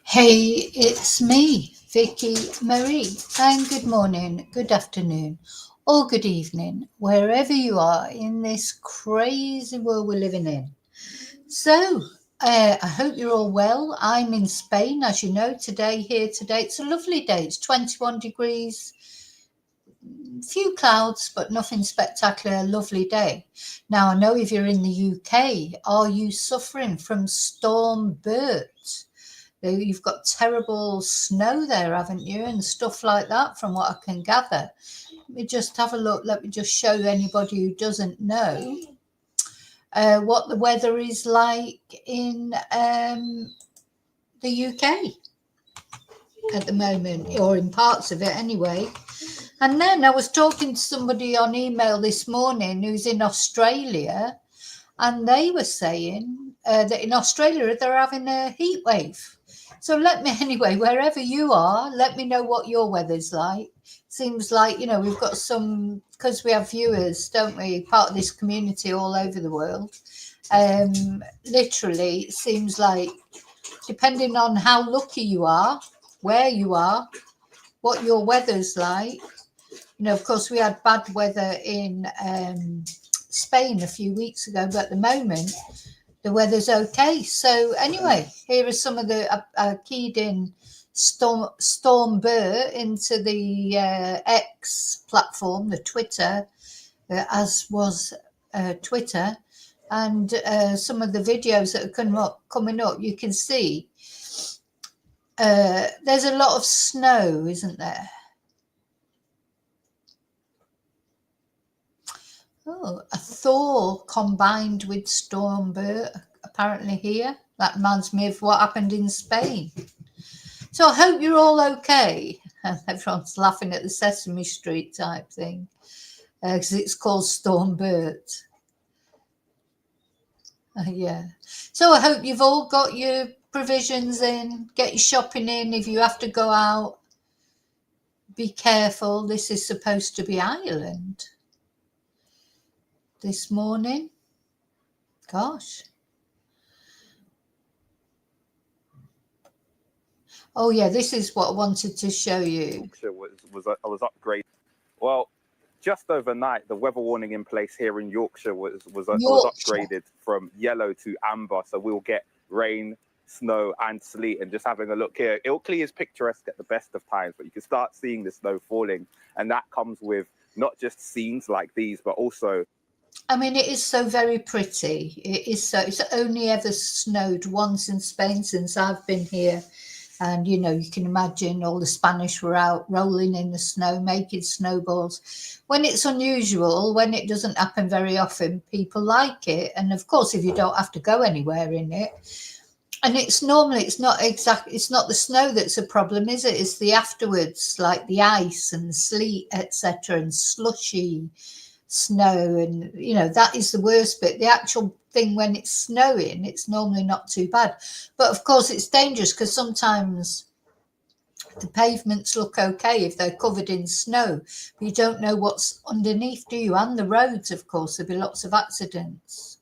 Hey, it's me, Vicky Marie, and good morning, good afternoon, or good evening, wherever you are in this crazy world we're living in. So, I hope you're all well. I'm in Spain, as you know, today. It's a lovely day. It's 21 degrees, few clouds, but nothing spectacular. Lovely day. Now, I know if you're in the UK, are you suffering from Storm Bert? You've got terrible snow there, haven't you? And stuff like that, from what I can gather. Let me just have a look. Let me just show anybody who doesn't know what the weather is like in the UK at the moment, or in parts of it anyway. And then I was talking to somebody on email this morning who's in Australia, and they were saying that in Australia they're having a heat wave. So anyway, wherever you are, let me know what your weather's like. Seems like, we've got some, because we have viewers, don't we, part of this community all over the world. Literally, it seems like, depending on how lucky you are, where you are, what your weather's like. Of course, we had bad weather in Spain a few weeks ago, but at the moment, the weather's okay. So anyway, here are some of the keyed in Storm Burr into the X platform, the Twitter, as was Twitter, and some of the videos that are coming up. You can see there's a lot of snow, isn't there? Oh, a thaw combined with Storm Burr apparently here. That reminds me of what happened in Spain. So I hope you're all okay. Everyone's laughing at the Sesame Street type thing because it's called Storm Bert. Yeah. So I hope you've all got your provisions in, get your shopping in if you have to go out. Be careful. This is supposed to be Ireland this morning. Gosh. Oh yeah, this is what I wanted to show you. Yorkshire was upgraded. Well, just overnight, the weather warning in place here in Yorkshire was upgraded from yellow to amber. So we'll get rain, snow, and sleet. And just having a look here, Ilkley is picturesque at the best of times, but you can start seeing the snow falling, and that comes with not just scenes like these, but also. I mean, it is so very pretty. It is so. It's only ever snowed once in Spain since I've been here. And, you can imagine all the Spanish were out rolling in the snow, making snowballs. When it's unusual, when it doesn't happen very often, people like it. And of course, if you don't have to go anywhere in it, and it's not the snow that's a problem, is it? It's the afterwards, like the ice and the sleet, etc., and slushy snow, and that is the worst bit. The actual thing, when it's snowing, it's normally not too bad, but of course it's dangerous because sometimes the pavements look okay if they're covered in snow, but you don't know what's underneath, do you? And the roads, of course, there'll be lots of accidents.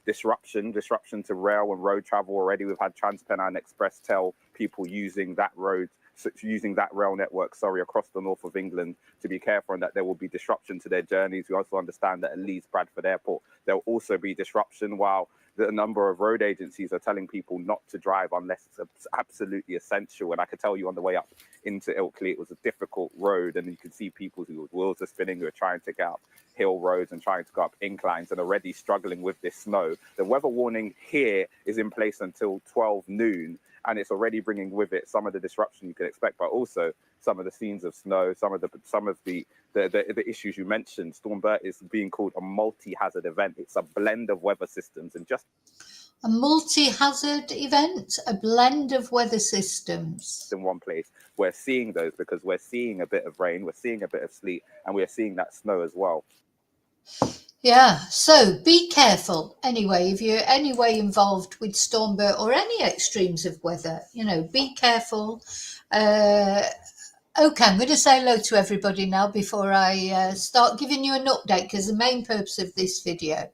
Disruption to rail and road travel already. We've had TransPennine Express tell people using that rail network, across the north of England, to be careful and that there will be disruption to their journeys. We also understand that at Leeds Bradford Airport, there will also be disruption, while the number of road agencies are telling people not to drive unless it's absolutely essential. And I could tell you on the way up into Ilkley, it was a difficult road, and you could see people whose wheels are spinning, who are trying to get up hill roads and trying to go up inclines and already struggling with this snow. The weather warning here is in place until 12 noon. And it's already bringing with it some of the disruption you can expect, but also some of the scenes of snow, some of the issues you mentioned. Storm Bert is being called a multi-hazard event. It's a blend of weather systems, and just a multi-hazard event, a blend of weather systems in one place. We're seeing those because we're seeing a bit of rain, we're seeing a bit of sleet, and we're seeing that snow as well. Yeah, so be careful anyway. If you're anyway involved with Storm Bert or any extremes of weather, be careful. Okay, I'm going to say hello to everybody now before I start giving you an update, because the main purpose of this video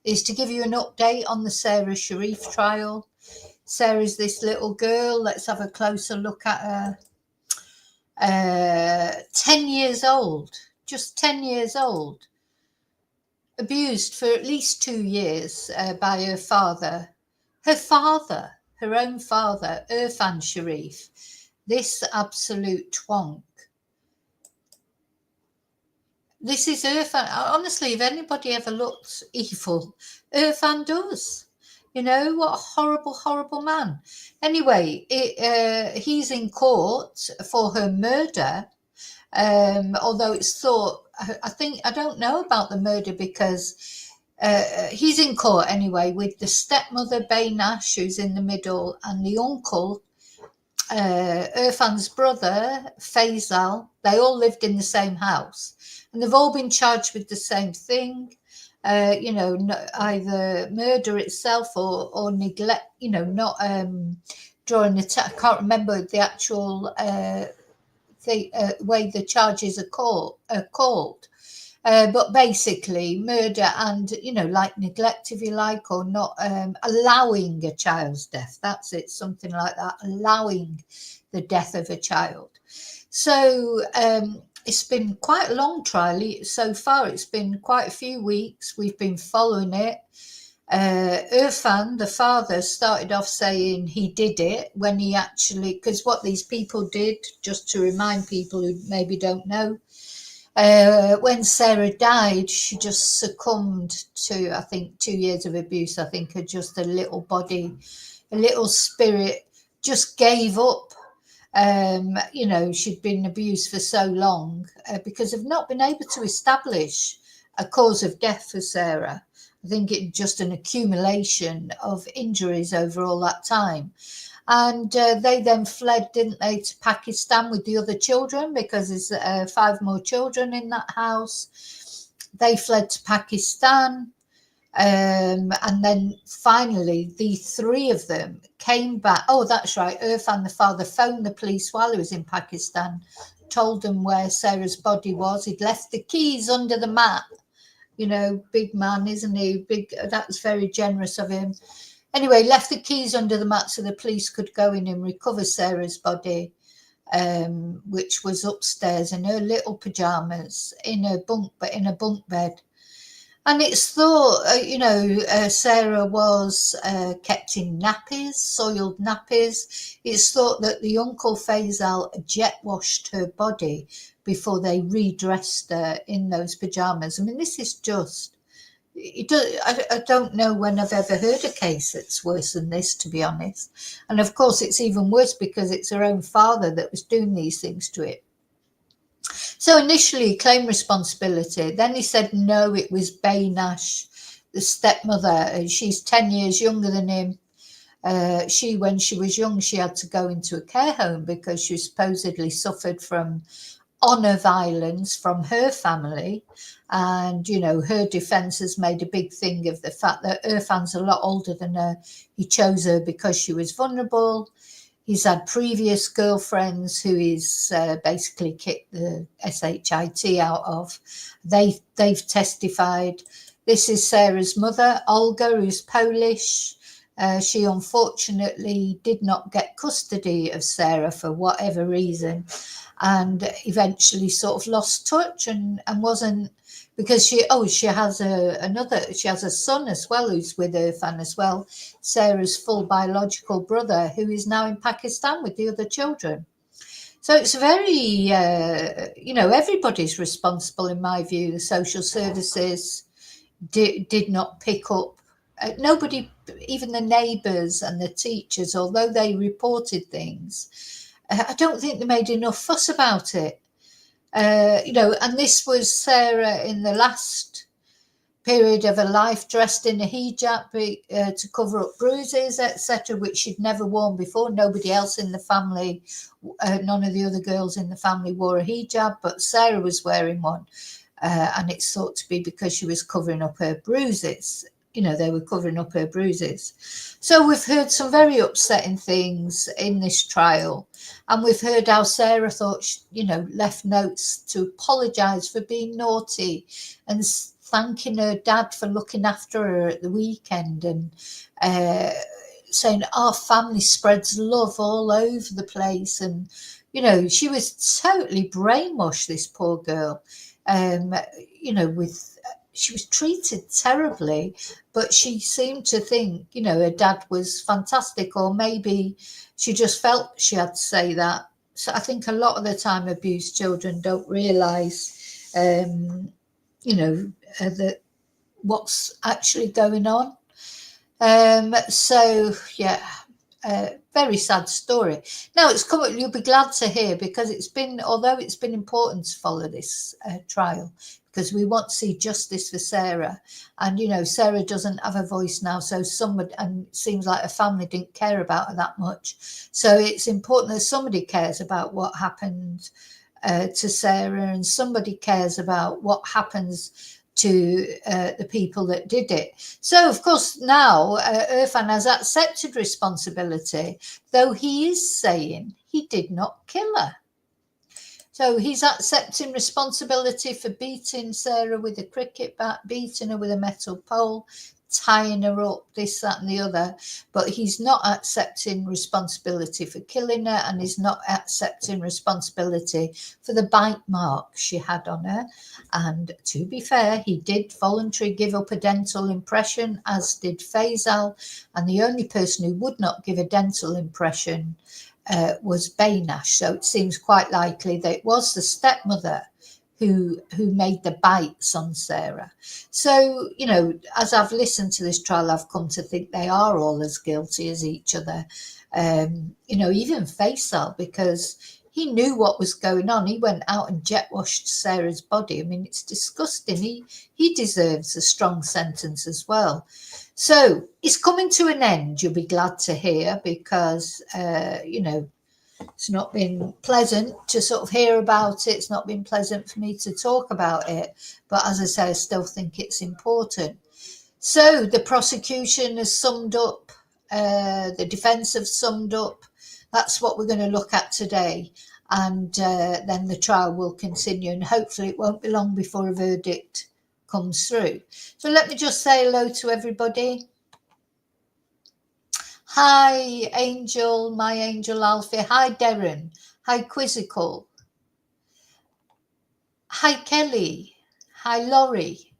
is to give you an update on the Sara Sharf trial. Sarah's this little girl. Let's have a closer look at her. 10 years old, just 10 years old, abused for at least 2 years by her father. Her own father, Urfan Sharif, this absolute twonk. This is Irfan. Honestly, if anybody ever looks evil, Irfan does. You know, what a horrible, horrible man. Anyway, he's in court for her murder. Although it's thought, I don't know about the murder because he's in court anyway with the stepmother, Baynash, who's in the middle, and the uncle, Irfan's brother, Faisal. They all lived in the same house. And they've all been charged with the same thing, either murder itself or neglect, not drawing I can't remember the actual way the charges are called. But basically murder and, like neglect, if you like, or not allowing a child's death. That's it, something like that, allowing the death of a child. So it's been quite a long trial so far. It's been quite a few weeks. We've been following it. Irfan, the father, started off saying he did it when he actually, because what these people did, just to remind people who maybe don't know, when Sarah died, she just succumbed to, I think, 2 years of abuse. I think just a little body, a little spirit just gave up. She'd been abused for so long because of not been able to establish a cause of death for Sarah. I think it's just an accumulation of injuries over all that time. And they then fled, didn't they, to Pakistan with the other children, because there's 5 more children in that house. They fled to Pakistan. And then finally, the 3 of them came back. Oh, that's right. Irfan, the father, phoned the police while he was in Pakistan, told them where Sarah's body was. He'd left the keys under the mat. Big man, isn't he? Big. That was very generous of him. Anyway, left the keys under the mat so the police could go in and recover Sarah's body, which was upstairs in her little pajamas, in a bunk bed. And it's thought, Sarah was kept in nappies, soiled nappies. It's thought that the uncle Faisal jet washed her body before they redressed her in those pajamas. I mean, this is just, I don't know when I've ever heard a case that's worse than this, to be honest. And of course, it's even worse because it's her own father that was doing these things to it. So initially he claimed responsibility. Then he said, no, it was Baynash, the stepmother. She's 10 years younger than him. When she was young, she had to go into a care home because she supposedly suffered from honour violence from her family. And, her defence has made a big thing of the fact that Irfan's a lot older than her. He chose her because she was vulnerable. He's had previous girlfriends who he's basically kicked the SHIT out of. They've testified. This is Sarah's mother, Olga, who's Polish. She unfortunately did not get custody of Sarah for whatever reason, and eventually sort of lost touch and wasn't, because she has a son as well who's with Irfan as well, Sarah's full biological brother, who is now in Pakistan with the other children. So it's very, everybody's responsible in my view. The social services did not pick up. Nobody, even the neighbours and the teachers, although they reported things, I don't think they made enough fuss about it. And this was Sarah in the last period of her life, dressed in a hijab to cover up bruises, etc., which she'd never worn before. Nobody else in the family, none of the other girls in the family wore a hijab, but Sarah was wearing one. And it's thought to be because she was covering up her bruises. They were covering up her bruises. So we've heard some very upsetting things in this trial. And we've heard how Sarah thought, left notes to apologise for being naughty and thanking her dad for looking after her at the weekend. And saying our family spreads love all over the place, and she was totally brainwashed, this poor girl. With she was treated terribly, but she seemed to think her dad was fantastic, or maybe she just felt she had to say that. So I think a lot of the time abused children don't realise that what's actually going on. So yeah, very sad story. Now it's coming. You'll be glad to hear, because although it's been important to follow this trial, because we want to see justice for Sarah, and Sarah doesn't have a voice now, so and it seems like her family didn't care about her that much. So it's important that somebody cares about what happened to Sarah, and somebody cares about what happens to the people that did it. So, of course, now Urfan has accepted responsibility, though he is saying he did not kill her. So he's accepting responsibility for beating Sarah with a cricket bat, beating her with a metal pole, tying her up, this, that, and the other. But he's not accepting responsibility for killing her, and he's not accepting responsibility for the bite mark she had on her. And to be fair, he did voluntarily give up a dental impression, as did Faisal. And the only person who would not give a dental impression was Baynash. So it seems quite likely that it was the stepmother who made the bites on Sarah. So, as I've listened to this trial, I've come to think they are all as guilty as each other. Even Faisal, because he knew what was going on. He went out and jet washed Sarah's body. I mean, it's disgusting. He deserves a strong sentence as well. So it's coming to an end, you'll be glad to hear, because, it's not been pleasant to sort of hear about it. It's not been pleasant for me to talk about it. But as I say, I still think it's important. So the prosecution has summed up, the defence have summed up. That's what we're going to look at today. And then the trial will continue, and hopefully it won't be long before a verdict comes through. So let me just say hello to everybody. Hi, Angel, my Angel Alfie. Hi, Darren. Hi, Quizzical. Hi, Kelly. Hi, Laurie.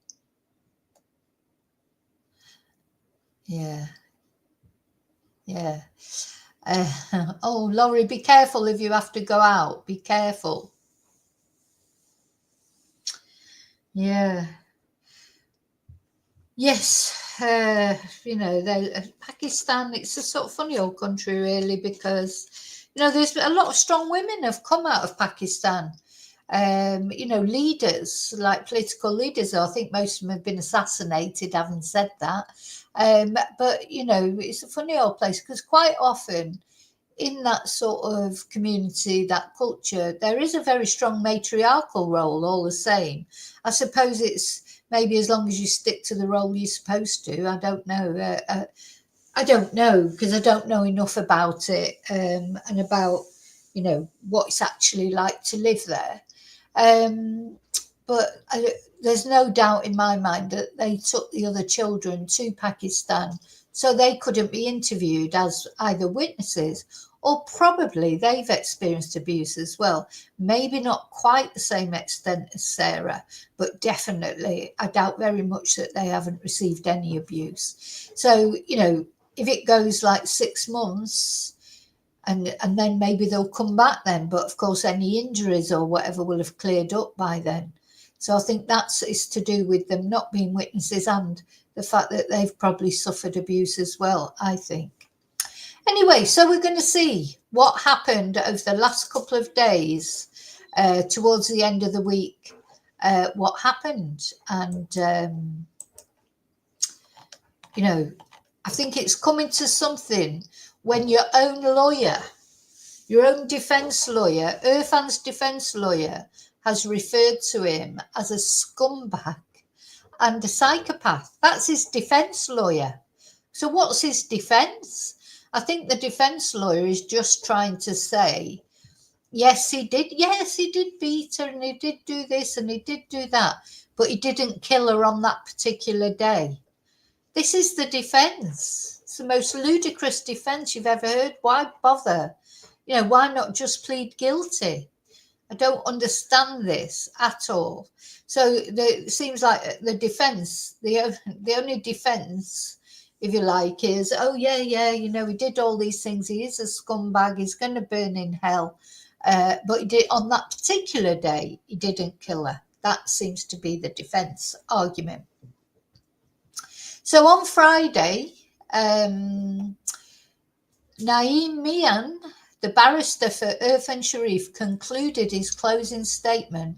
Yeah. Oh, Laurie, be careful if you have to go out. Be careful. Yeah. Yes. Pakistan, it's a sort of funny old country, really, because, there's a lot of strong women have come out of Pakistan. Leaders, like political leaders. I think most of them have been assassinated, having said that. But, it's a funny old place, because quite often in that sort of community, that culture, there is a very strong matriarchal role all the same. I suppose it's maybe as long as you stick to the role you're supposed to. I don't know. I don't know, because I don't know enough about it, and about, what it's actually like to live there. But there's no doubt in my mind that they took the other children to Pakistan so they couldn't be interviewed as either witnesses, or probably they've experienced abuse as well. Maybe not quite the same extent as Sarah, but definitely I doubt very much that they haven't received any abuse. So, if it goes like 6 months, and then maybe they'll come back then. But of course, any injuries or whatever will have cleared up by then. So I think is to do with them not being witnesses, and the fact that they've probably suffered abuse as well, I think. Anyway, so we're going to see what happened over the last couple of days, towards the end of the week, what happened. And, I think it's coming to something when your own lawyer, your own defence lawyer, Urfan's defence lawyer, has referred to him as a scumbag and a psychopath. That's his defence lawyer. So what's his defence? I think the defence lawyer is just trying to say, yes, he did beat her, and he did do this and he did do that, but he didn't kill her on that particular day. This is the defence. It's the most ludicrous defence you've ever heard. Why bother? Why not just plead guilty? I don't understand this at all. So it seems like the defence, the only defence, if you like, is, oh yeah, he did all these things. He is a scumbag. He's going to burn in hell. But he did, on that particular day, he didn't kill her. That seems to be the defence argument. So on Friday, Naeem Mian, the barrister for Urfan Sharif, concluded his closing statement,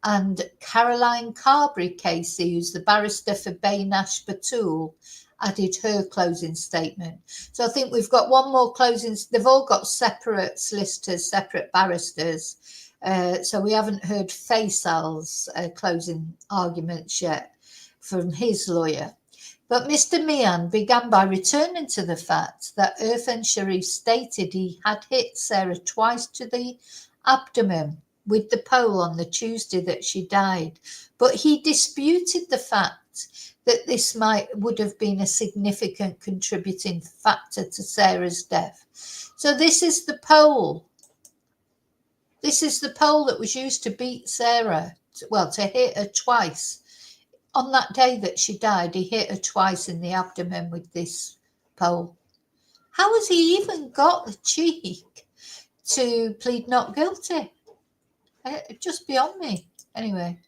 and Caroline Carberry Casey, who's the barrister for Baynash Batul, added her closing statement. So I think we've got one more closing. They've all got separate solicitors, separate barristers. So we haven't heard Faisal's closing arguments yet from his lawyer. But Mr. Mian began by returning to the fact that Urfan Sharif stated he had hit Sarah twice to the abdomen with the pole on the Tuesday that she died. But he disputed the fact that this would have been a significant contributing factor to Sarah's death. So this is the pole. This is the pole that was used to beat Sarah, to hit her twice. On that day that she died, he hit her twice in the abdomen with this pole. How has he even got the cheek to plead not guilty? Just beyond me. Anyway.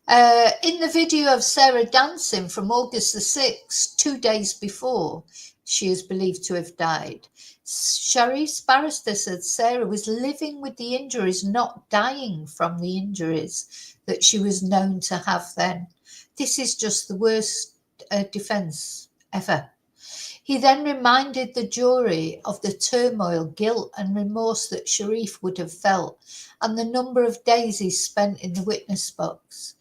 In the video of Sarah dancing from August the 6th, 2 days before she is believed to have died, Sharif's barrister said Sarah was living with the injuries, not dying from the injuries that she was known to have then. This is just the worst defence ever. He then reminded the jury of the turmoil, guilt and remorse that Sharif would have felt and the number of days he spent in the witness box.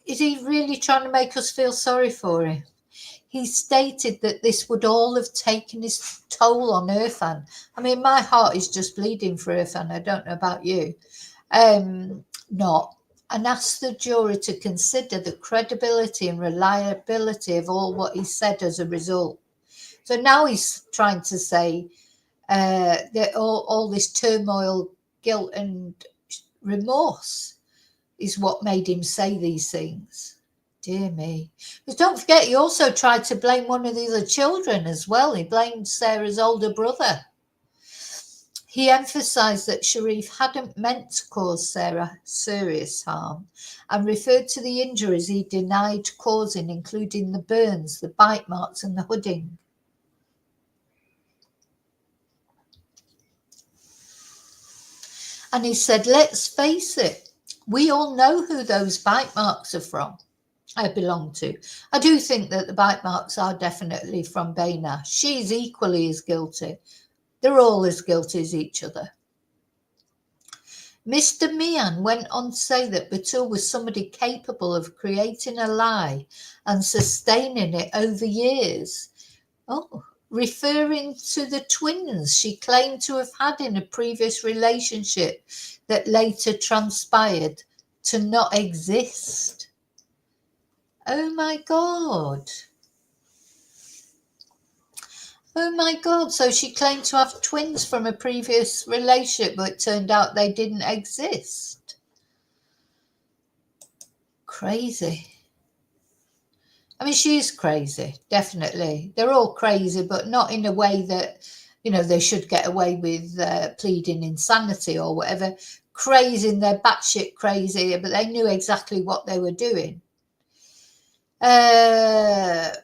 Is he really trying to make us feel sorry for him? He stated that this would all have taken his toll on Urfan. I mean, my heart is just bleeding for Urfan. I don't know about you. And asked the jury to consider the credibility and reliability of all what he said as a result. So now he's trying to say that all this turmoil, guilt and remorse is what made him say these things. Dear me. But don't forget, he also tried to blame one of the other children as well. He blamed Sarah's older brother. He emphasised that Sharif hadn't meant to cause Sarah serious harm and referred to the injuries he denied causing, including the burns, the bite marks and the hooding. And he said, let's face it, we all know who those bite marks are from. I belong to. I do think that the bite marks are definitely from Bayna. She's equally as guilty. They're all as guilty as each other. Mr. Mian went on to say that Batul was somebody capable of creating a lie and sustaining it over years. Referring to the twins she claimed to have had in a previous relationship that later transpired to not exist. Oh my God. Oh my God. So she claimed to have twins from a previous relationship, but it turned out they didn't exist. Crazy. I mean, she is crazy, definitely. They're all crazy, but not in a way that, they should get away with pleading insanity or whatever. Crazy, and they're batshit crazy, but they knew exactly what they were doing. The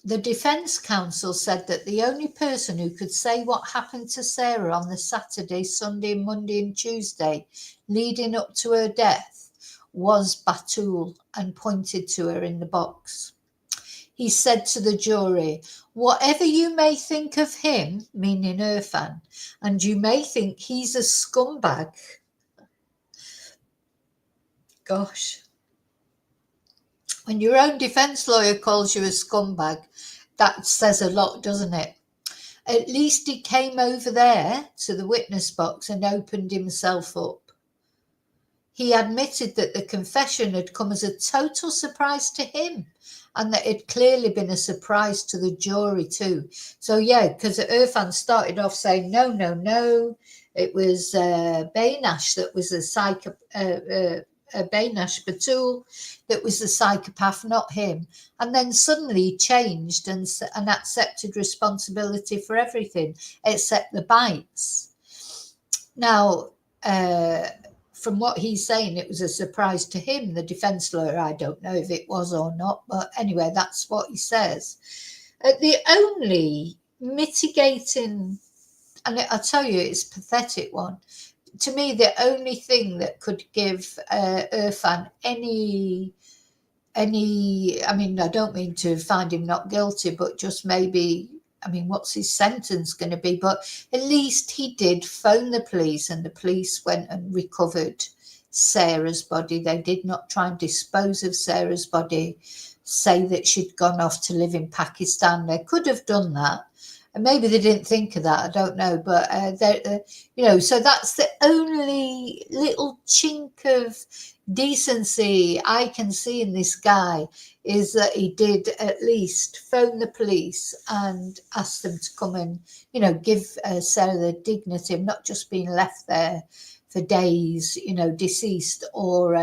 defence counsel said that the only person who could say what happened to Sarah on the Saturday, Sunday, Monday and Tuesday leading up to her death was Batul, and pointed to her in the box. He said to the jury, whatever you may think of him, meaning Urfan, and you may think he's a scumbag. Gosh. When your own defence lawyer calls you a scumbag, that says a lot, doesn't it? At least he came over there to the witness box and opened himself up. He admitted that the confession had come as a total surprise to him and that it clearly been a surprise to the jury too. So yeah, because Urfan started off saying no, it was Baynash that was a Baynash Batul that was the psychopath, not him. And then suddenly he changed and accepted responsibility for everything except the bites. Now, from what he's saying, it was a surprise to him. The defence lawyer, I don't know if it was or not, but anyway, that's what he says. The only mitigating, and I tell you, it's a pathetic one. To me, the only thing that could give Irfan any, I mean, I don't mean to find him not guilty, but just maybe, I mean, what's his sentence going to be? But at least he did phone the police, and the police went and recovered Sarah's body. They did not try and dispose of Sarah's body, say that she'd gone off to live in Pakistan. They could have done that. And maybe they didn't think of that, I don't know. But, you know, so that's the only little chink of decency I can see in this guy, is that he did at least phone the police and ask them to come and, you know, give Sarah the dignity of not just being left there for days, you know, deceased, or,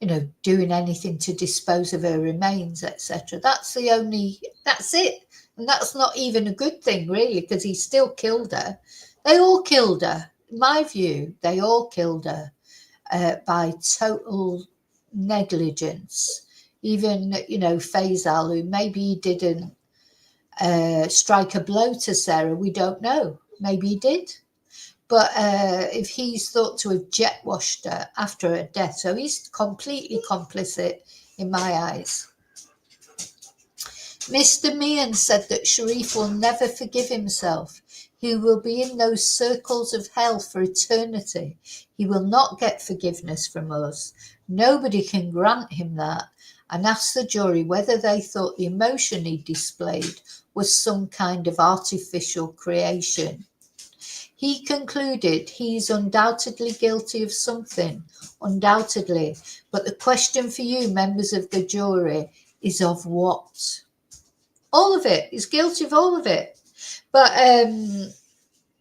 you know, doing anything to dispose of her remains, etc. That's it. And that's not even a good thing, really, because he still killed her. They all killed her. In my view, they all killed her by total negligence. Even, you know, Faisal, who maybe he didn't strike a blow to Sarah, we don't know. Maybe he did. But if he's thought to have jet washed her after her death, so he's completely complicit in my eyes. Mr. Meehan said that Sharif will never forgive himself. He will be in those circles of hell for eternity. He will not get forgiveness from us. Nobody can grant him that, and asked the jury whether they thought the emotion he displayed was some kind of artificial creation. He concluded he's undoubtedly guilty of something, undoubtedly, but the question for you, members of the jury, is of what? All of it. He's guilty of all of it. But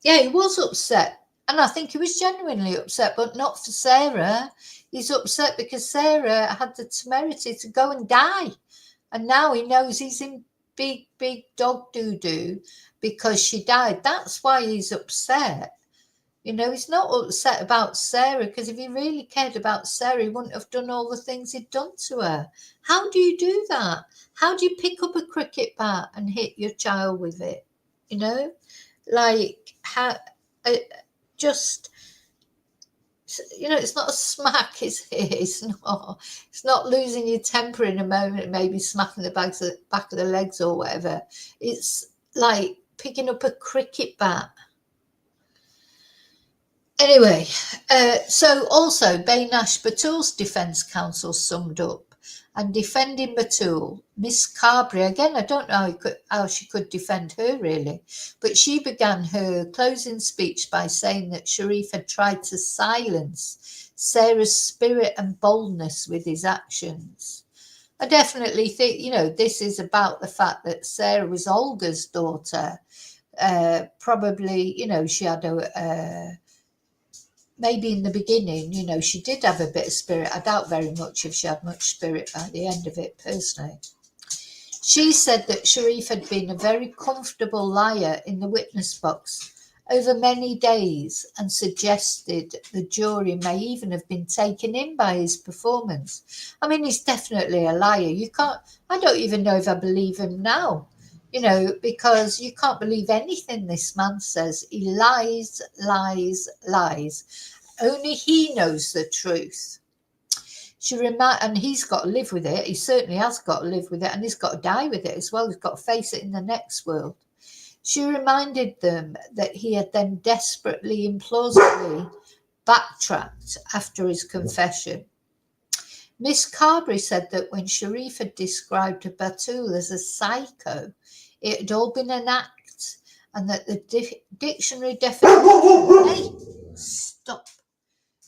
yeah, he was upset, and I think he was genuinely upset, but not for Sarah. He's upset because Sarah had the temerity to go and die, and now he knows he's in big dog doo-doo because she died. That's why he's upset. You know, he's not upset about Sarah, because if he really cared about Sarah, he wouldn't have done all the things he'd done to her. How do you do that? How do you pick up a cricket bat and hit your child with it? You know, like, how, just, you know, it's not a smack, is it? It's not losing your temper in a moment, maybe smacking the back of the legs or whatever. It's like picking up a cricket bat. Anyway, so also Baynash Batul's defence counsel summed up, and defending Batul, Miss Carberry, again, I don't know how she could defend her really, but she began her closing speech by saying that Sharif had tried to silence Sarah's spirit and boldness with his actions. I definitely think, you know, this is about the fact that Sarah was Olga's daughter. Probably, you know, she had maybe in the beginning, you know, she did have a bit of spirit. I doubt very much if she had much spirit by the end of it, personally. She said that Sharif had been a very comfortable liar in the witness box over many days, and suggested the jury may even have been taken in by his performance. I mean, he's definitely a liar. I don't even know if I believe him now. You know, because you can't believe anything this man says. He lies. Only he knows the truth. And he's got to live with it. He certainly has got to live with it, and he's got to die with it as well. He's got to face it in the next world. She reminded them that he had then desperately, implausibly backtracked after his confession. Miss Carberry said that when Sharif had described Batul as a psycho, it had all been an act, and that the dictionary definition... Hey, stop.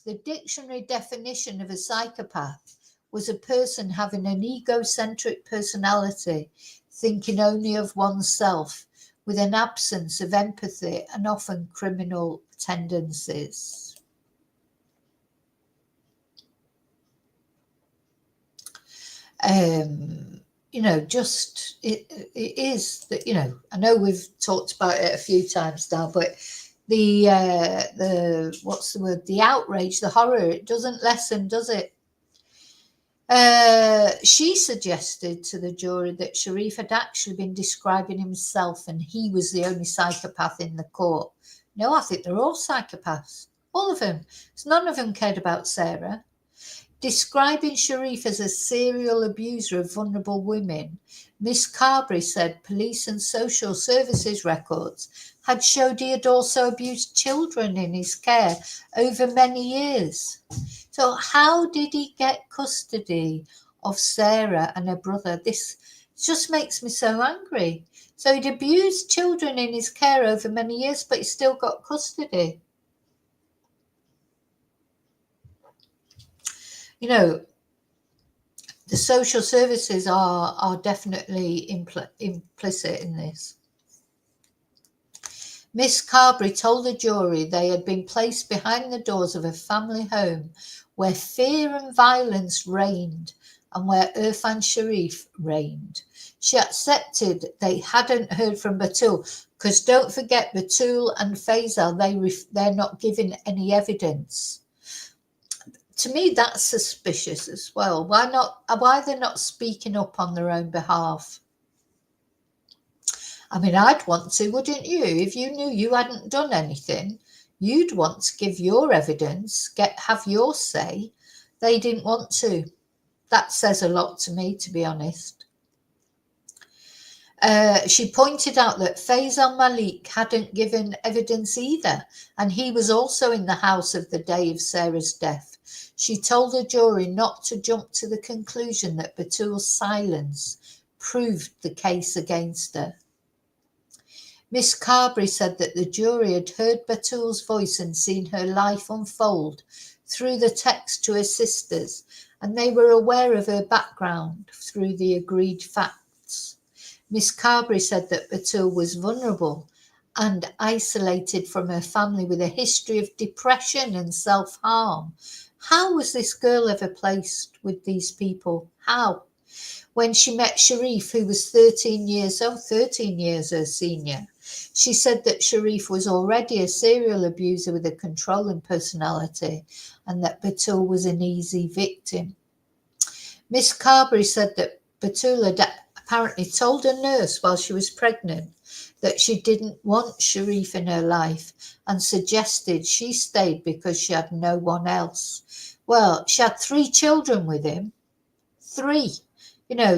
The dictionary definition of a psychopath was a person having an egocentric personality, thinking only of oneself, with an absence of empathy and often criminal tendencies. Just it is that, I know we've talked about it a few times now, but the what's the word? The outrage, the horror, it doesn't lessen, does it? She suggested to the jury that Sharif had actually been describing himself and he was the only psychopath in the court. No, I think they're all psychopaths. All of them. So none of them cared about Sarah. Describing Sharif as a serial abuser of vulnerable women, Miss Carberry said police and social services records had showed he had also abused children in his care over many years. So how did he get custody of Sarah and her brother? This just makes me so angry. So he'd abused children in his care over many years, but he still got custody. The social services are definitely implicit in this. Miss Carberry told the jury they had been placed behind the doors of a family home where fear and violence reigned and where Urfan Sharif reigned. She accepted they hadn't heard from Batul, because don't forget Batul and Faisal, they're not giving any evidence. To me, that's suspicious as well. Why they're not speaking up on their own behalf? I mean, I'd want to, wouldn't you? If you knew you hadn't done anything, you'd want to give your evidence, have your say. They didn't want to. That says a lot to me, to be honest. She pointed out that Faisal Malik hadn't given evidence either, and he was also in the house of the day of Sarah's death. She told the jury not to jump to the conclusion that Batul's silence proved the case against her. Miss Carberry said that the jury had heard Batul's voice and seen her life unfold through the text to her sisters, and they were aware of her background through the agreed facts. Miss Carberry said that Batul was vulnerable and isolated from her family with a history of depression and self-harm. How was this girl ever placed with these people? How? When she met Sharif, who was 13 years her senior, she said that Sharif was already a serial abuser with a controlling personality and that Batul was an easy victim. Miss Carberry said that Batul had apparently told a nurse while she was pregnant that she didn't want Sharif in her life and suggested she stayed because she had no one else. Well, she had 3 children with him. 3.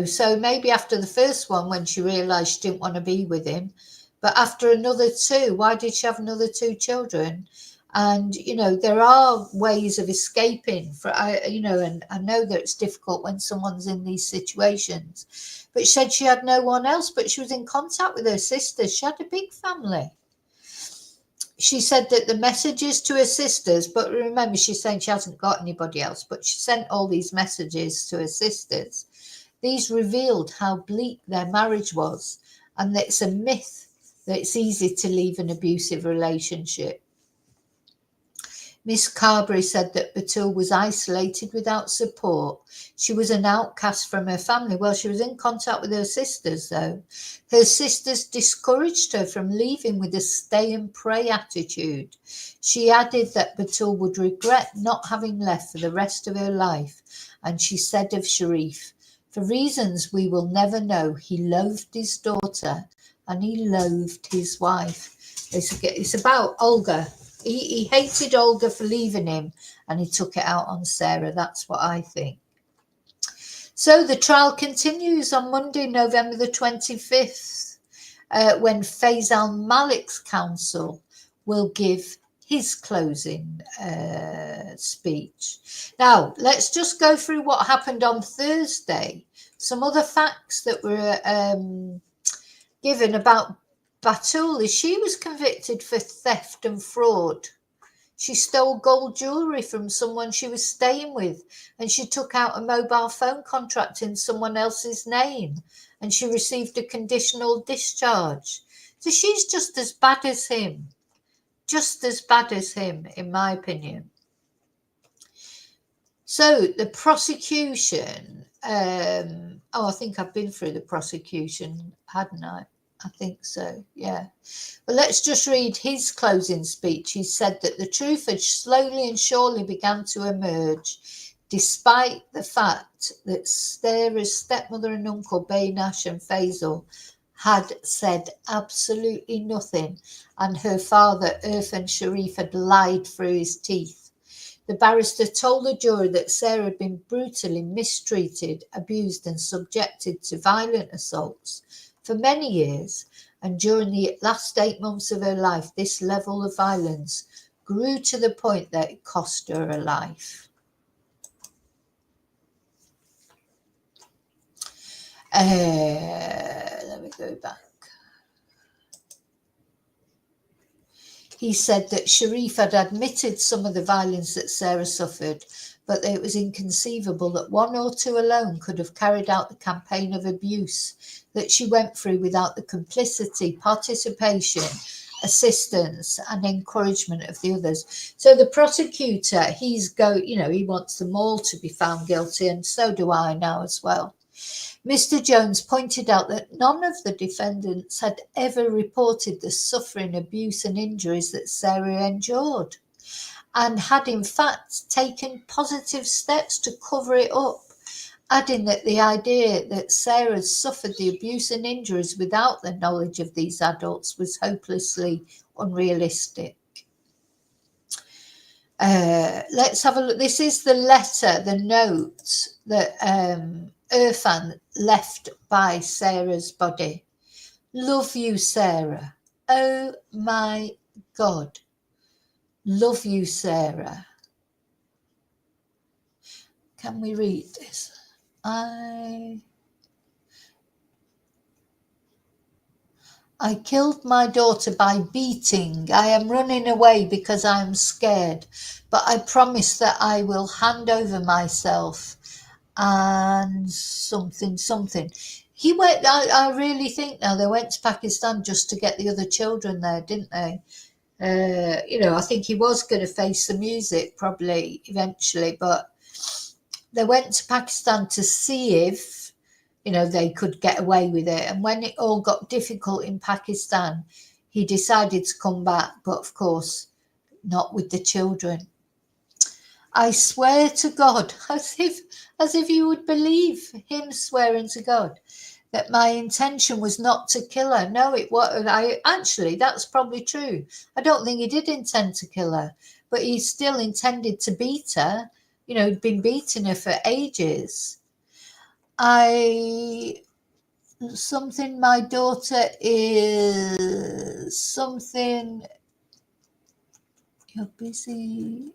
So maybe after the first one, when she realised she didn't want to be with him, but after another 2, why did she have another 2 children? And, there are ways of escaping and I know that it's difficult when someone's in these situations, but she said she had no one else, but she was in contact with her sisters. She had a big family. She said that the messages to her sisters, but remember, she's saying she hasn't got anybody else, but she sent all these messages to her sisters. These revealed how bleak their marriage was, and that it's a myth that it's easy to leave an abusive relationship. Miss Carberry said that Batul was isolated without support. She was an outcast from her family. Well, she was in contact with her sisters, though. Her sisters discouraged her from leaving with a stay and pray attitude. She added that Batul would regret not having left for the rest of her life, and she said of Sharif, for reasons we will never know, he loathed his daughter and he loathed his wife. It's about Olga. He hated Olga for leaving him and he took it out on Sarah. That's what I think. So the trial continues on Monday, November the 25th, when Faisal Malik's counsel will give his closing speech. Now, let's just go through what happened on Thursday. Some other facts that were given about Batul is she was convicted for theft and fraud. She stole gold jewellery from someone she was staying with, and she took out a mobile phone contract in someone else's name, and she received a conditional discharge. So she's just as bad as him. Just as bad as him, in my opinion. So the prosecution, I think I've been through the prosecution, hadn't I? I think so, yeah. But let's just read his closing speech. He said that the truth had slowly and surely begun to emerge, despite the fact that Sarah's stepmother and uncle, Baynash and Faisal, had said absolutely nothing, and her father, Irfan Sharif, had lied through his teeth. The barrister told the jury that Sarah had been brutally mistreated, abused, and subjected to violent assaults for many years, and during the last 8 months of her life, this level of violence grew to the point that it cost her her life. Let me go back. He said that Sharif had admitted some of the violence that Sarah suffered, but that it was inconceivable that one or two alone could have carried out the campaign of abuse that she went through without the complicity, participation, assistance and encouragement of the others. So the prosecutor, he wants them all to be found guilty, and so do I now as well. Mr. Jones pointed out that none of the defendants had ever reported the suffering, abuse and injuries that Sarah endured, and had in fact taken positive steps to cover it up, adding that the idea that Sarah had suffered the abuse and injuries without the knowledge of these adults was hopelessly unrealistic. Let's have a look. This is the letter, the note that Irfan left by Sarah's body. Love you, Sarah. Oh my God. Love you, Sarah. Can we read this? I killed my daughter by beating. I am running away because I am scared, but I promise that I will hand over myself and something. He went, I really think now they went to Pakistan just to get the other children there, didn't they? I think he was going to face the music probably eventually, but they went to Pakistan to see if they could get away with it. And when it all got difficult in Pakistan, he decided to come back, but of course, not with the children. I swear to God, as if you would believe him swearing to God, that my intention was not to kill her. No, it wasn't. Actually, that's probably true. I don't think he did intend to kill her, but he still intended to beat her. He'd been beating her for ages. My daughter is something. You're busy.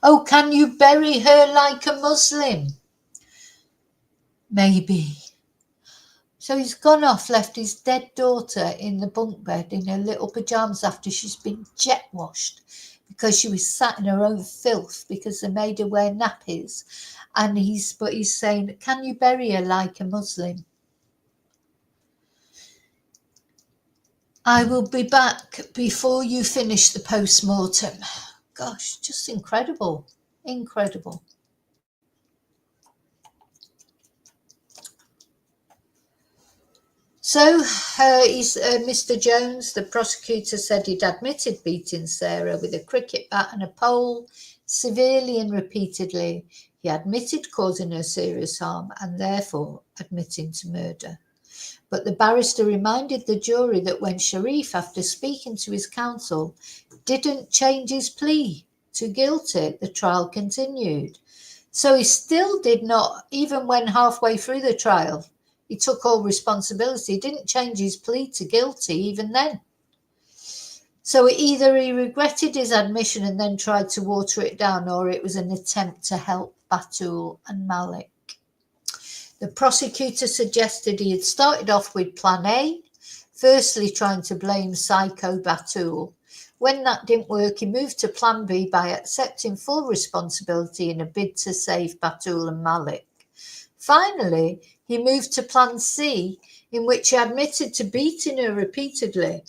Oh, can you bury her like a Muslim? Maybe. So he's gone off, left his dead daughter in the bunk bed in her little pajamas after she's been jet washed because she was sat in her own filth because they made her wear nappies. And he's saying, can you bury her like a Muslim? I will be back before you finish the post-mortem. Gosh, just incredible. Incredible. So Mr. Jones, the prosecutor, said he'd admitted beating Sarah with a cricket bat and a pole severely and repeatedly. He admitted causing her serious harm and therefore admitting to murder. But the barrister reminded the jury that when Sharif, after speaking to his counsel, didn't change his plea to guilty, the trial continued. So he still did not, even when halfway through the trial, he took all responsibility. He didn't change his plea to guilty even then. So either he regretted his admission and then tried to water it down, or it was an attempt to help Batul and Malik. The prosecutor suggested he had started off with plan A, firstly trying to blame Psycho Batul, When that didn't work, he moved to plan B by accepting full responsibility in a bid to save Batul and Malik. Finally, he moved to plan C, in which he admitted to beating her repeatedly,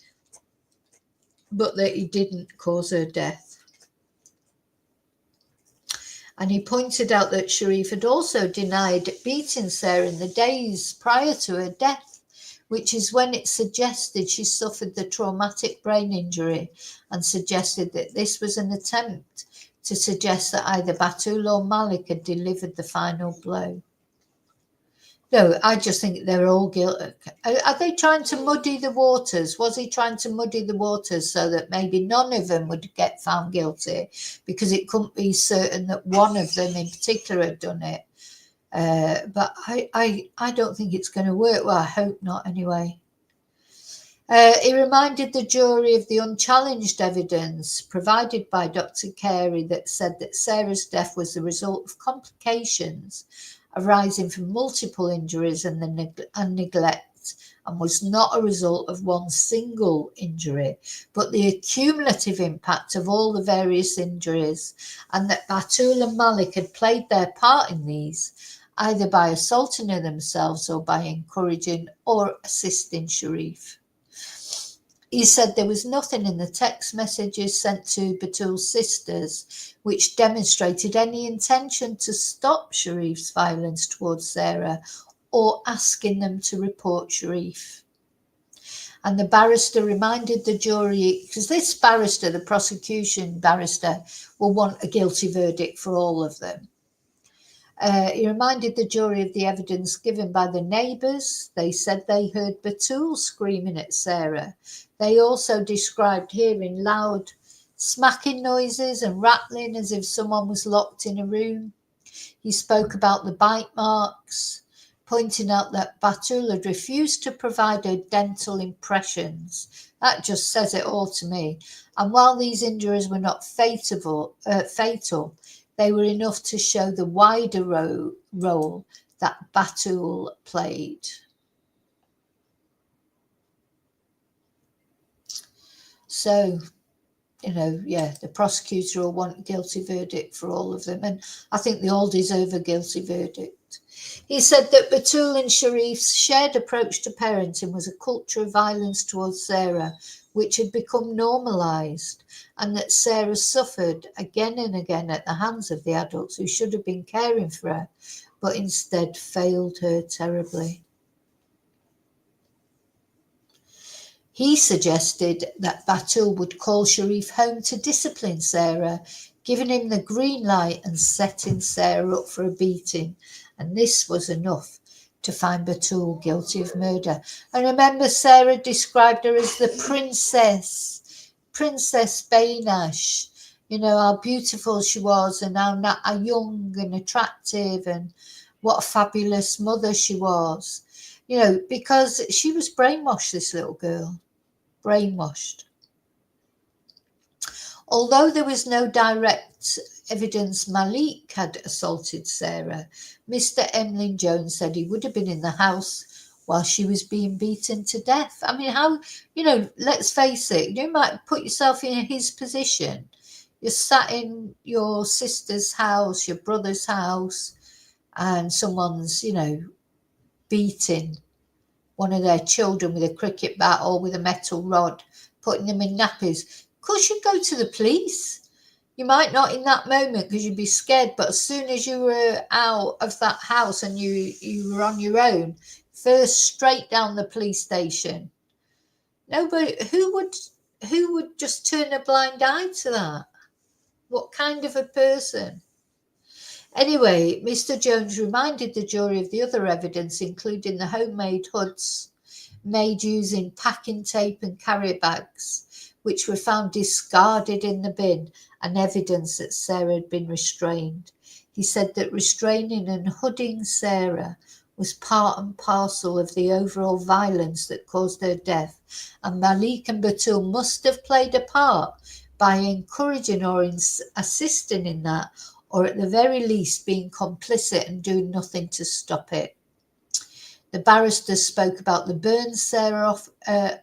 but that he didn't cause her death. And he pointed out that Sharif had also denied beating Sarah in the days prior to her death, which is when it suggested she suffered the traumatic brain injury, and suggested that this was an attempt to suggest that either Batul or Malik had delivered the final blow. No, I just think they're all guilty. Are they trying to muddy the waters? Was he trying to muddy the waters so that maybe none of them would get found guilty, because it couldn't be certain that one of them in particular had done it? But I don't think it's going to work. Well, I hope not anyway. He reminded the jury of the unchallenged evidence provided by Dr. Carey that said that Sarah's death was the result of complications arising from multiple injuries and neglect, and was not a result of one single injury, but the accumulative impact of all the various injuries, and that Batul and Malik had played their part in these, either by assaulting her themselves or by encouraging or assisting Sharif. He said there was nothing in the text messages sent to Batul's sisters which demonstrated any intention to stop Sharif's violence towards Sarah or asking them to report Sharif. And the barrister reminded the jury, because this barrister, the prosecution barrister, will want a guilty verdict for all of them. He reminded the jury of the evidence given by the neighbours. They said they heard Batul screaming at Sarah. They also described hearing loud smacking noises and rattling as if someone was locked in a room. He spoke about the bite marks, pointing out that Batul had refused to provide her dental impressions. That just says it all to me. And while these injuries were not fatal, they were enough to show the wider role that Batul played. So, the prosecutor will want a guilty verdict for all of them, and I think they all deserve a guilty verdict. He said that Batul and Sharif's shared approach to parenting was a culture of violence towards Sarah, which had become normalised, and that Sarah suffered again and again at the hands of the adults who should have been caring for her, but instead failed her terribly. He suggested that Batul would call Sharif home to discipline Sarah, giving him the green light and setting Sarah up for a beating, and this was enough to find Batul guilty of murder. And remember, Sarah described her as the Princess Bainash, how beautiful she was and how young and attractive, and what a fabulous mother she was, because she was brainwashed, this little girl. Brainwashed. Although there was no direct evidence Malik had assaulted Sarah, Mr. Emlyn Jones said he would have been in the house while she was being beaten to death. I mean, how, let's face it, you might put yourself in his position. You're sat in your sister's house, your brother's house, and someone's, beating one of their children with a cricket bat or with a metal rod, putting them in nappies. Of course, you'd go to the police. You might not in that moment because you'd be scared, but as soon as you were out of that house and you were on your own, first straight down the police station. Nobody, who would just turn a blind eye to that? What kind of a person? Anyway, Mr. Jones reminded the jury of the other evidence, including the homemade hoods made using packing tape and carrier bags, which were found discarded in the bin, and evidence that Sarah had been restrained. He said that restraining and hooding Sarah was part and parcel of the overall violence that caused her death, and Malik and Batul must have played a part by encouraging or assisting in that, or at the very least being complicit and doing nothing to stop it. The barristers spoke about the burns Sara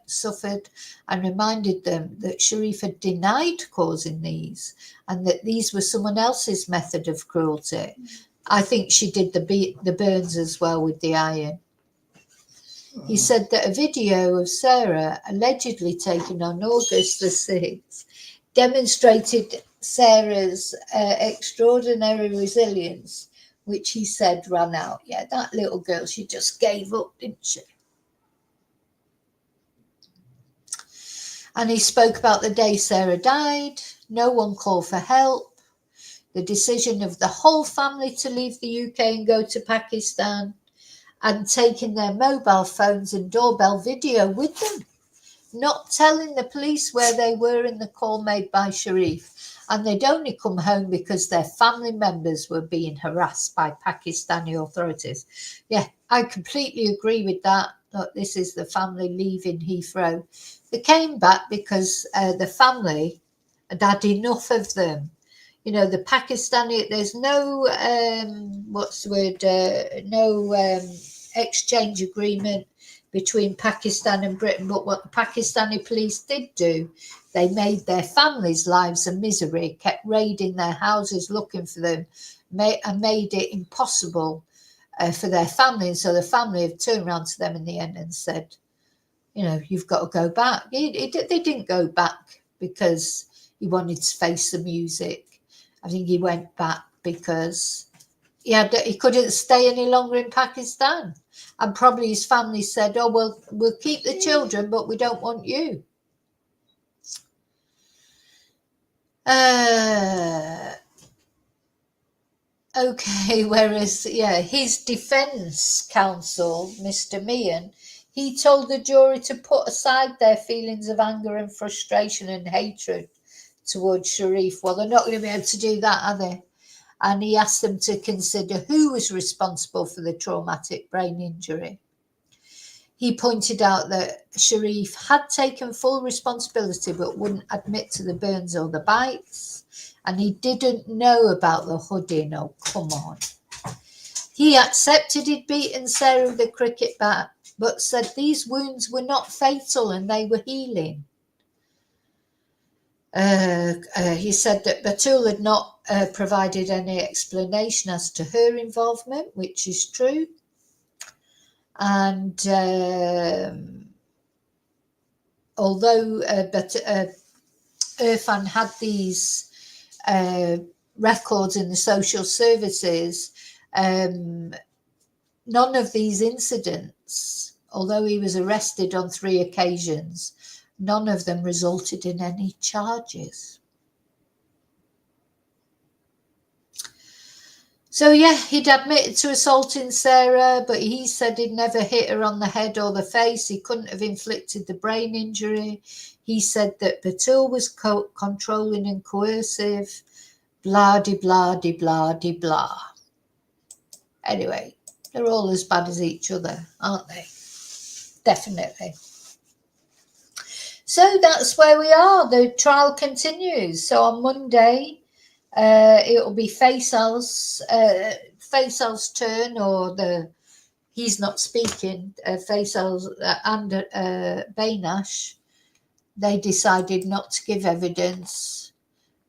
suffered and reminded them that Sharif had denied causing these and that these were someone else's method of cruelty. I think she did the burns as well with the iron. He said that a video of Sara allegedly taken on August the 6th demonstrated Sara's extraordinary resilience, which he said ran out. Yeah, that little girl, she just gave up, didn't she? And he spoke about the day Sara died. No one called for help. The decision of the whole family to leave the UK and go to Pakistan, and taking their mobile phones and doorbell video with them, not telling the police where they were in the call made by Sharif. And they'd only come home because their family members were being harassed by Pakistani authorities. Yeah, I completely agree with that. Look, this is the family leaving Heathrow. They came back because the family had had enough of them. You know, the Pakistani, there's no, exchange agreement between Pakistan and Britain. But what the Pakistani police did do, they made their families' lives a misery, kept raiding their houses looking for them, and made it impossible for their family. And so the family have turned around to them in the end and said, you know, you've got to go back. They didn't go back because he wanted to face the music. I think he went back because he couldn't stay any longer in Pakistan. And probably his family said, oh, well, we'll keep the children, but we don't want you. Okay, whereas, his defence counsel, Mr. Meehan, he told the jury to put aside their feelings of anger and frustration and hatred towards Sharif. Well, they're not going to be able to do that, are they? And he asked them to consider who was responsible for the traumatic brain injury. He pointed out that Sharif had taken full responsibility but wouldn't admit to the burns or the bites, and he didn't know about the hooding. Oh, come on. He accepted he'd beaten Sara with a cricket bat, but said these wounds were not fatal and they were healing. He said that Batul had not provided any explanation as to her involvement, which is true. And although Urfan had these records in the social services, none of these incidents, although he was arrested on 3 occasions, none of them resulted in any charges. So, he'd admitted to assaulting Sara, but he said he'd never hit her on the head or the face. He couldn't have inflicted the brain injury. He said that Batul was controlling and coercive, blah-de-blah-de-blah-de-blah. Anyway, they're all as bad as each other, aren't they? Definitely. So that's where we are. The trial continues. So on Monday, it'll be Faisal's turn, or he's not speaking. Faisal's and Bainash, they decided not to give evidence,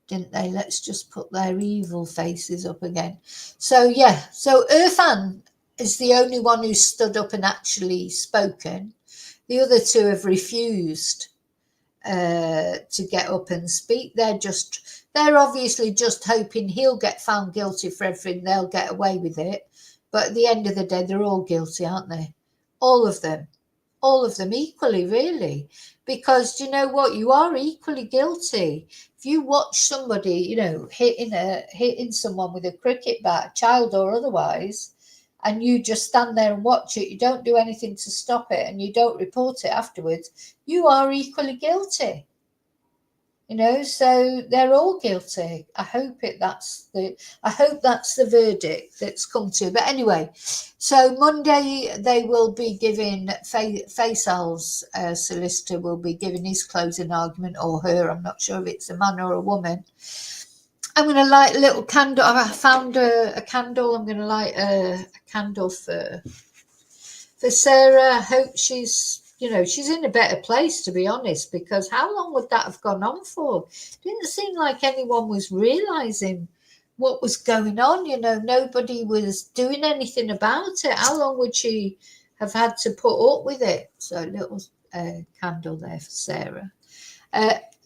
didn't they? Let's just put their evil faces up again. So so Urfan is the only one who stood up and actually spoken. The other 2 have refused to get up and speak. They're obviously just hoping he'll get found guilty for everything. They'll get away with it. But at the end of the day, they're all guilty, aren't they? All of them equally, really. Because do you know what? You are equally guilty. If you watch somebody, you know, hitting someone with a cricket bat, child or otherwise, and you just stand there and watch it, you don't do anything to stop it, and you don't report it afterwards, you are equally guilty. You know, so they're all guilty. I hope that's the verdict that's come to. But anyway, so Monday they will be giving Faisal's solicitor will be giving his closing argument, or her. I'm not sure if it's a man or a woman. I'm going to light a little candle. I found a candle. I'm going to light a candle for for Sarah. I hope she's in a better place, to be honest, because how long would that have gone on for? Didn't seem like anyone was realizing what was going on. Nobody was doing anything about it. How long would she have had to put up with it? So a little candle there for Sarah.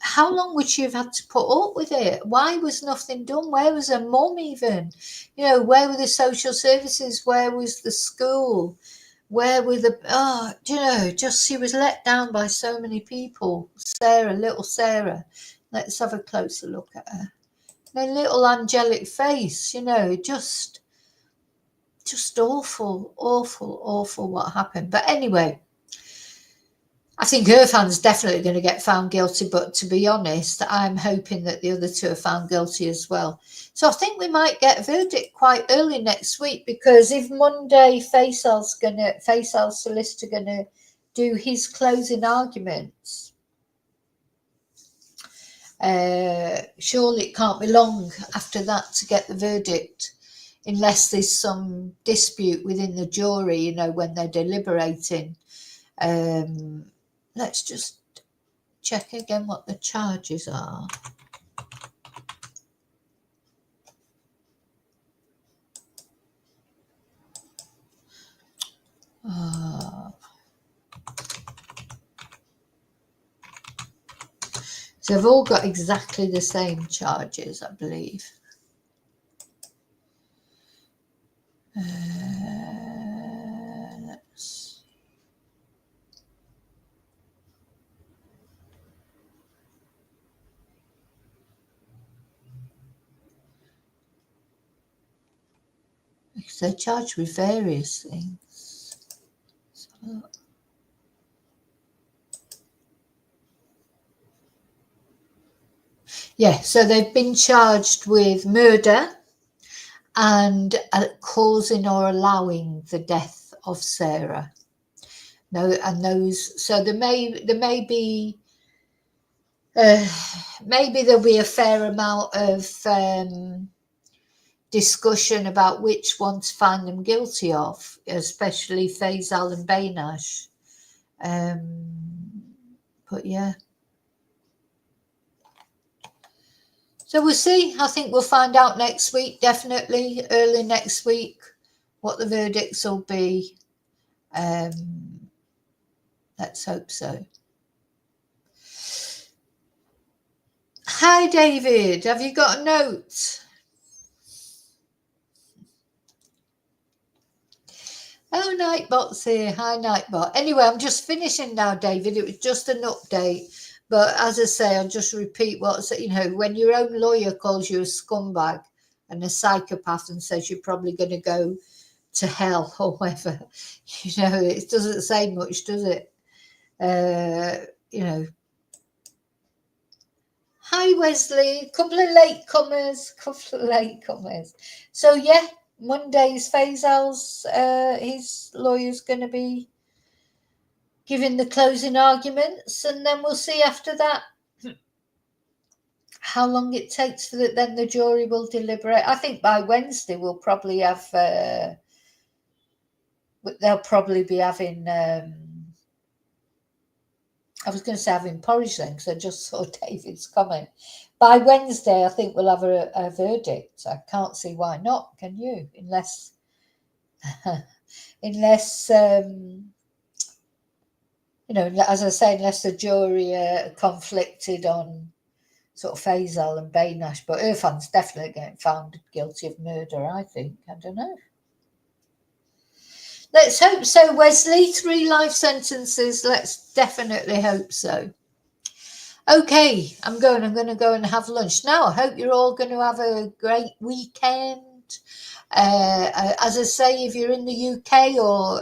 How long would she have had to put up with it? Why was nothing done? Where was her mum even? Where were the social services? Where was the school? Where were just she was let down by so many people. Sarah, little Sarah. Let's have a closer look at her. Her little angelic face, just awful, awful, awful what happened. But anyway, I think Urfan's definitely going to get found guilty, but to be honest, I'm hoping that the other two are found guilty as well. So I think we might get a verdict quite early next week, because if Monday Faisal's solicitor gonna do his closing arguments, surely it can't be long after that to get the verdict, unless there's some dispute within the jury, when they're deliberating. Let's just check again what the charges are. So they've all got exactly the same charges, I believe. Because they're charged with various things. So they've been charged with murder and causing or allowing the death of Sarah. No, and those. So there may be. Maybe there'll be a fair amount of discussion about which one to find them guilty of, especially Faisal and Bainash. But yeah. So we'll see. I think we'll find out next week, definitely early next week, what the verdicts will be. Let's hope so. Hi, David. Have you got a note? Oh, Nightbot's here. Hi, Nightbot. Anyway, I'm just finishing now, David. It was just an update. But as I say, I'll just repeat when your own lawyer calls you a scumbag and a psychopath and says you're probably going to go to hell or whatever, it doesn't say much, does it? Hi, Wesley. Couple of latecomers. So, yeah, Monday's Faisal's, his lawyer's going to be giving the closing arguments, and then we'll see after that how long it takes for then the jury will deliberate. I think by Wednesday we'll probably have they'll probably be having I was going to say having porridge then, because I just saw David's comment. By Wednesday I think we'll have a verdict. I can't see why not, can you? Unless as I say, unless the jury conflicted on sort of Faisal and Bainash, but Irfan's definitely getting found guilty of murder, I think. I don't know. Let's hope so, Wesley. 3 life sentences. Let's definitely hope so. Okay, I'm going to go and have lunch. Now, I hope you're all going to have a great weekend. As I say, if you're in the UK or,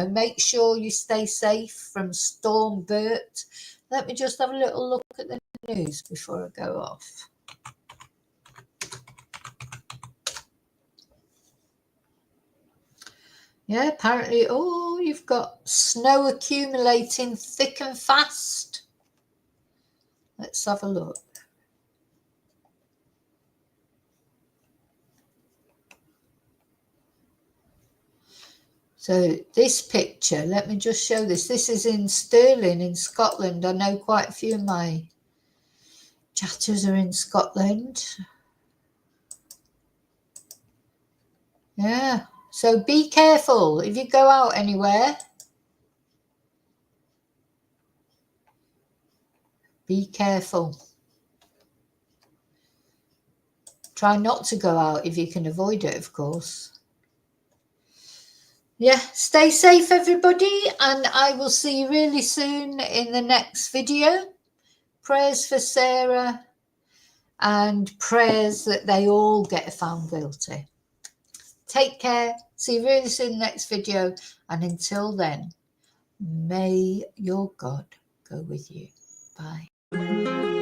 make sure you stay safe from Storm Bert. Let me just have a little look at the news before I go off. Yeah, apparently, you've got snow accumulating thick and fast. Let's have a look. So this picture, let me just show this. This is in Stirling in Scotland. I know quite a few of my chatters are in Scotland. Yeah, so be careful if you go out anywhere. Be careful. Try not to go out if you can avoid it, of course. Yeah, stay safe, everybody, and I will see you really soon in the next video. Prayers for Sarah and prayers that they all get found guilty. Take care. See you really soon in the next video. And until then, may your God go with you. Bye.